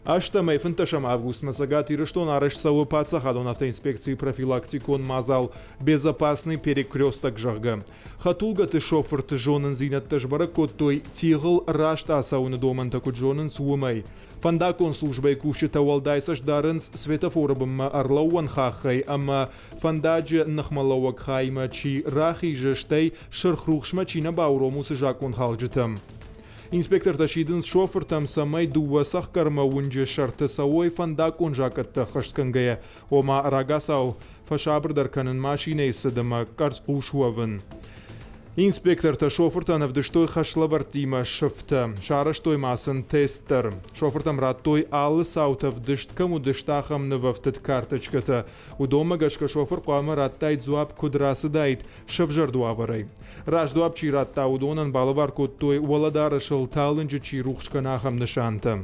Аштамай фанташам август Цæгат Ирыстоны арәзт Паддзахадон автоинспекцийы профилактикон мадзал безопасный перекресток жагы. Хæдтулгæты шофырты зонындзинæдтә кодтой тигъыл Раст ацәуыны домәнтәе зонынц уымәй. Фәндаггон службәйы кусджытæ уәлдай дарынц светофоры бонмæ арлауан хахай, ама фәндаггы нахмалауак хайма чи рахи жештай шырхрухшма чина бауромусы жакон халджытым. Инспектор ташидын шофыртам самай дувасах кармаунже шарты сауой Фæндаггон жакатты хышткангая, ома рагасау фашабрдар канын машиней сыдыма карцқушуавын. Инспектор та шофыртан авдыштой хашлавартима шыфты, шарыштой масын тестер. Шофыртам раттой алы саутав дышткам удыштахам навафтыт карточката. Удома гашка шофыр қуамы раттай дзуап кудрасы дайт, шывжардуаварай. Раждуап чи ратта удонан балавар кодтой уаладары шылталынжы чи рухшканахам нышанты.